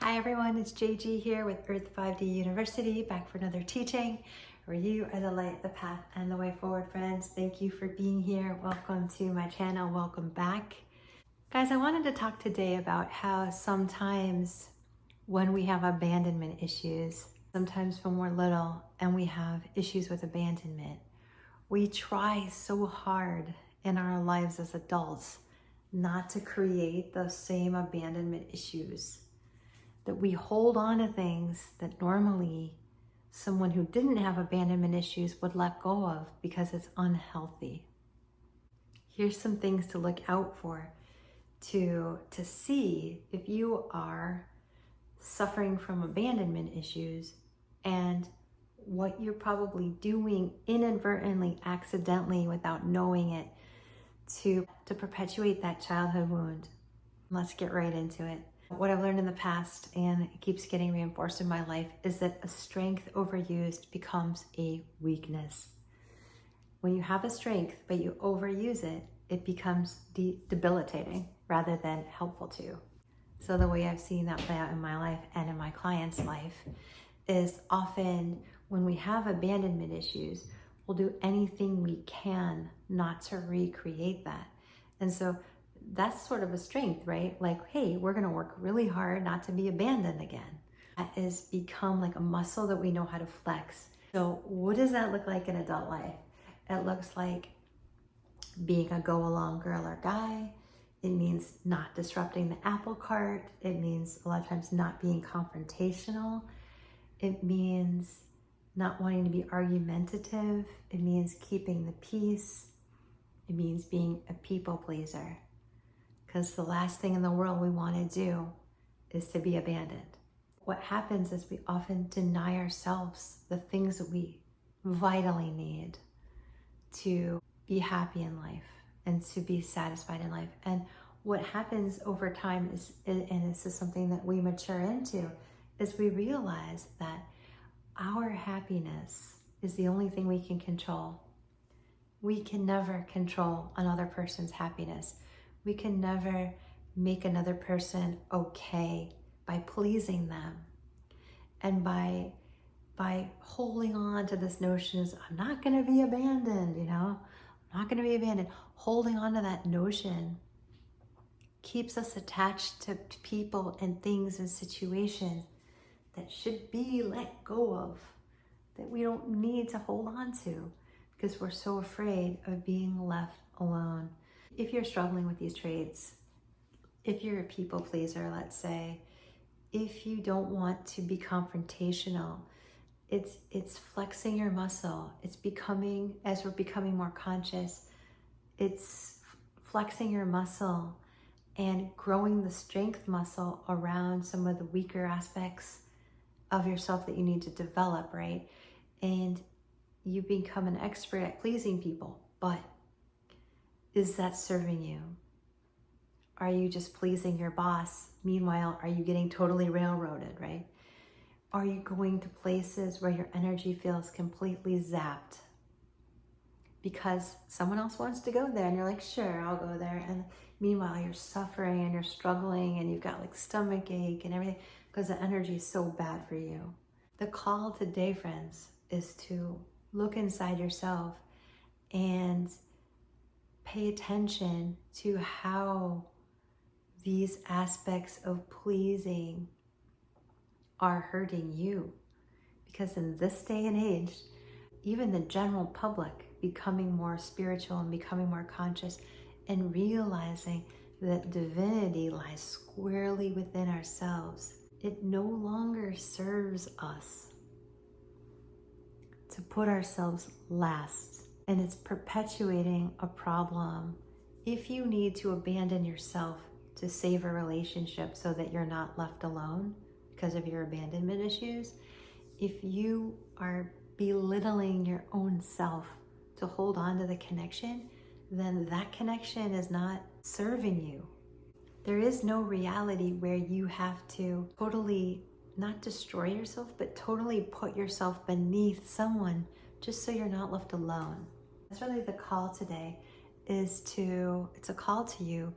Hi everyone, it's JG here with Earth 5D University, back for another teaching where you are the light, the path, and the way forward, friends. Thank you for being here. Welcome to my channel. Welcome back. Guys, I wanted to talk today about how sometimes when we have abandonment issues, sometimes when we're little and we have issues with abandonment, we try so hard in our lives as adults not to create those same abandonment issues, that we hold on to things that normally someone who didn't have abandonment issues would let go of because it's unhealthy. Here's some things to look out for to see if you are suffering from abandonment issues and what you're probably doing inadvertently, accidentally, without knowing it, to perpetuate that childhood wound. Let's get right into it. What I've learned in the past, and it keeps getting reinforced in my life, is that a strength overused becomes a weakness. When you have a strength, but you overuse it, it becomes debilitating rather than helpful to you. So the way I've seen that play out in my life and in my client's life is often when we have abandonment issues, we'll do anything we can not to recreate that. And so that's sort of a strength, right? Like, hey, we're going to work really hard not to be abandoned again. That has become like a muscle that we know how to flex. So what does that look like in adult life? It looks like being a go-along girl or guy. It means not disrupting the apple cart. It means a lot of times not being confrontational. It means not wanting to be argumentative. It means keeping the peace. It means being a people pleaser. Because the last thing in the world we want to do is to be abandoned. What happens is we often deny ourselves the things that we vitally need to be happy in life and to be satisfied in life. And what happens over time is, and this is something that we mature into, is we realize that our happiness is the only thing we can control. We can never control another person's happiness. We can never make another person okay by pleasing them and by holding on to this notion is I'm not going to be abandoned, I'm not going to be abandoned. Holding on to that notion keeps us attached to people and things and situations that should be let go of, that we don't need to hold on to because we're so afraid of being left alone. If you're struggling with these traits, if you're a people pleaser, let's say, if you don't want to be confrontational, it's flexing your muscle. It's becoming, as we're becoming more conscious, it's flexing your muscle and growing the strength muscle around some of the weaker aspects of yourself that you need to develop, right? And you become an expert at pleasing people, but is that serving you? Are you just pleasing your boss? Meanwhile, are you getting totally railroaded, right? Are you going to places where your energy feels completely zapped because someone else wants to go there and you're like, sure, I'll go there. And meanwhile, you're suffering and you're struggling and you've got like stomach ache and everything because the energy is so bad for you. The call today, friends, is to look inside yourself and pay attention to how these aspects of pleasing are hurting you. Because in this day and age, even the general public becoming more spiritual and becoming more conscious and realizing that divinity lies squarely within ourselves, it no longer serves us to put ourselves last. And it's perpetuating a problem. If you need to abandon yourself to save a relationship so that you're not left alone because of your abandonment issues, if you are belittling your own self to hold on to the connection, then that connection is not serving you. There is no reality where you have to totally not destroy yourself, but totally put yourself beneath someone just so you're not left alone. That's really the call today, it's a call to you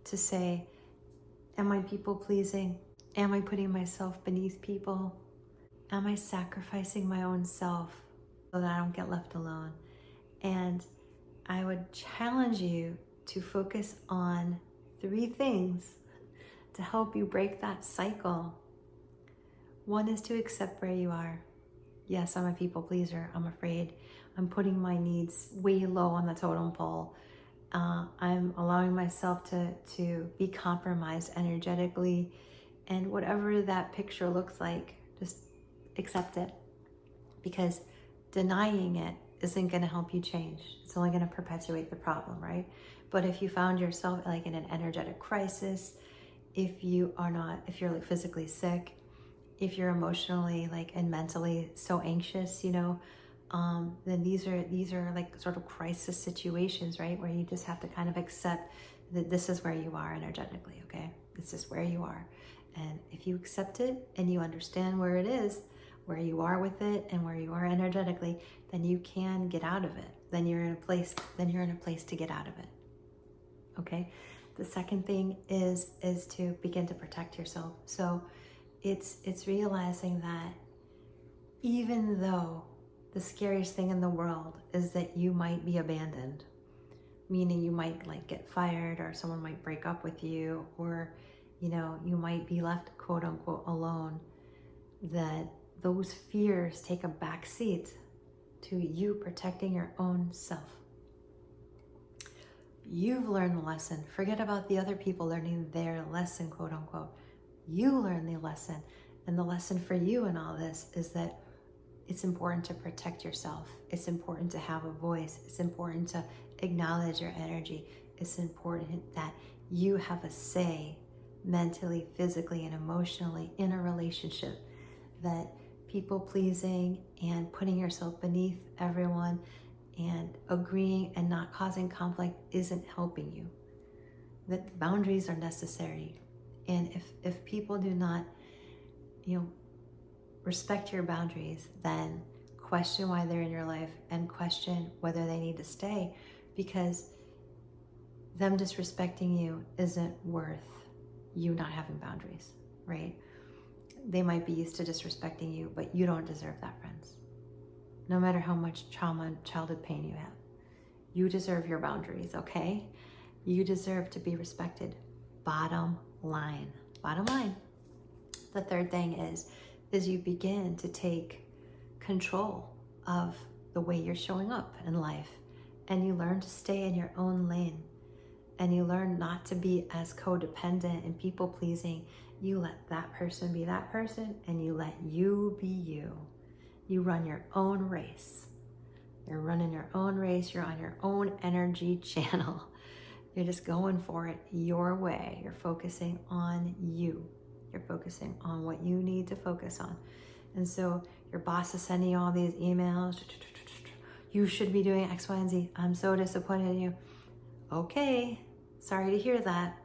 to say, am I people pleasing? Am I putting myself beneath people? Am I sacrificing my own self so that I don't get left alone? And I would challenge you to focus on 3 things to help you break that cycle. One is to accept where you are. Yes, I'm a people pleaser. I'm afraid. I'm putting my needs way low on the totem pole. I'm allowing myself to be compromised energetically. And whatever that picture looks like, just accept it. Because denying it isn't going to help you change. It's only going to perpetuate the problem, right? But if you found yourself like in an energetic crisis, if you're like physically sick, if you're emotionally like and mentally so anxious, then these are like sort of crisis situations, right? Where you just have to kind of accept that this is where you are energetically, okay? This is where you are. And if you accept it and you understand where it is, where you are with it and where you are energetically, then you can get out of it. Then you're in a place to get out of it. Okay? The second thing is to begin to protect yourself. So it's realizing that even though the scariest thing in the world is that you might be abandoned, meaning you might like get fired or someone might break up with you, or you might be left quote unquote alone, that those fears take a back seat to you protecting your own self. You've learned the lesson. Forget about the other people learning their lesson, quote unquote. You learn the lesson. And the lesson for you in all this is that it's important to protect yourself. It's important to have a voice. It's important to acknowledge your energy. It's important that you have a say mentally, physically, and emotionally in a relationship. That people pleasing and putting yourself beneath everyone and agreeing and not causing conflict isn't helping you. That boundaries are necessary. And if people do not, respect your boundaries, then question why they're in your life and question whether they need to stay, because them disrespecting you isn't worth you not having boundaries, right? They might be used to disrespecting you, but you don't deserve that, friends. No matter how much trauma and childhood pain you have, you deserve your boundaries, okay? You deserve to be respected. Bottom line. Bottom line. The third thing is you begin to take control of the way you're showing up in life, and you learn to stay in your own lane, and you learn not to be as codependent and people pleasing. You let that person be that person, and you let you be you. You run your own race. You're running your own race. You're on your own energy channel. You're just going for it your way. You're focusing on you. You're focusing on what you need to focus on. And so your boss is sending you all these emails. You should be doing X, Y, and Z. I'm so disappointed in you. Okay, sorry to hear that.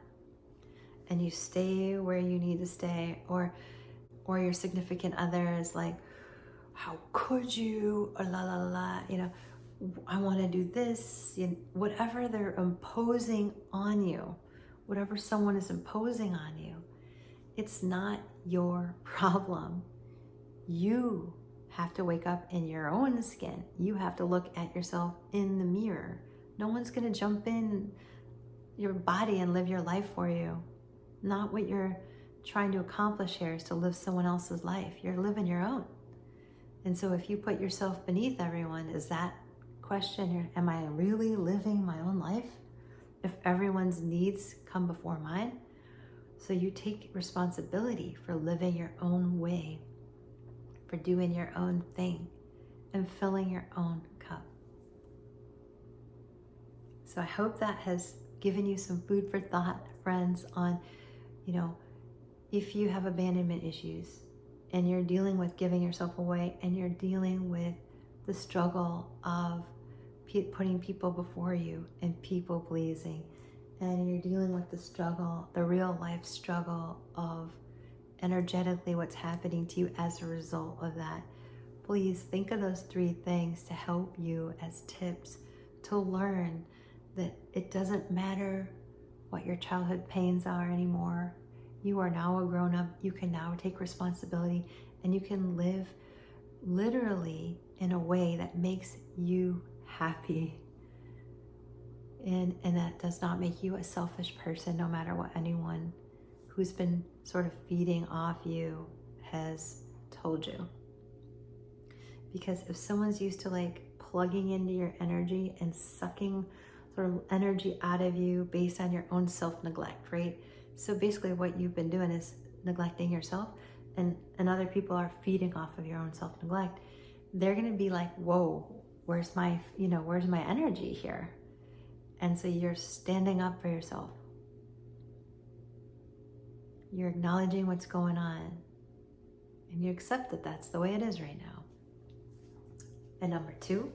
And you stay where you need to stay. Or your significant other is like, how could you? Or la la la, I want to do this. Whatever they're imposing on you, whatever someone is imposing on you, it's not your problem. You have to wake up in your own skin. You have to look at yourself in the mirror. No one's going to jump in your body and live your life for you. Not what you're trying to accomplish here is to live someone else's life. You're living your own. And so if you put yourself beneath everyone, is that question, am I really living my own life? If everyone's needs come before mine? So you take responsibility for living your own way, for doing your own thing, and filling your own cup. So I hope that has given you some food for thought, friends, on, if you have abandonment issues and you're dealing with giving yourself away, and you're dealing with the struggle of putting people before you and people pleasing, and you're dealing with the struggle, the real life struggle of energetically what's happening to you as a result of that, please think of those 3 things to help you as tips to learn that it doesn't matter what your childhood pains are anymore. You are now a grown-up. You can now take responsibility, and you can live literally in a way that makes you happy. And that does not make you a selfish person, no matter what anyone who's been sort of feeding off you has told you. Because if someone's used to like plugging into your energy and sucking sort of energy out of you based on your own self-neglect, right? So basically what you've been doing is neglecting yourself, and other people are feeding off of your own self-neglect. They're going to be like, whoa, where's my energy here? And so you're standing up for yourself. You're acknowledging what's going on, and you accept that that's the way it is right now. And number 2,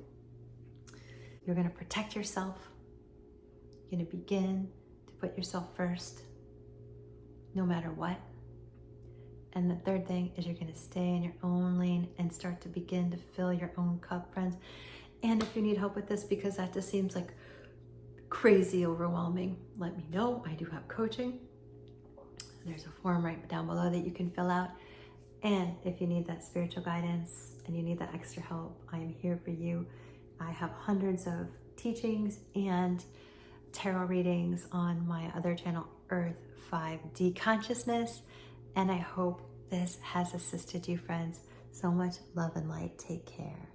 you're going to protect yourself. You're going to begin to put yourself first, no matter what. And the third thing is you're going to stay in your own lane and start to begin to fill your own cup, friends. And if you need help with this, because that just seems like crazy overwhelming, let me know. I do have coaching. There's a form right down below that you can fill out. And if you need that spiritual guidance and you need that extra help, I am here for you. I have hundreds of teachings and tarot readings on my other channel, Earth 5D Consciousness. And I hope this has assisted you, friends. So much love and light. Take care.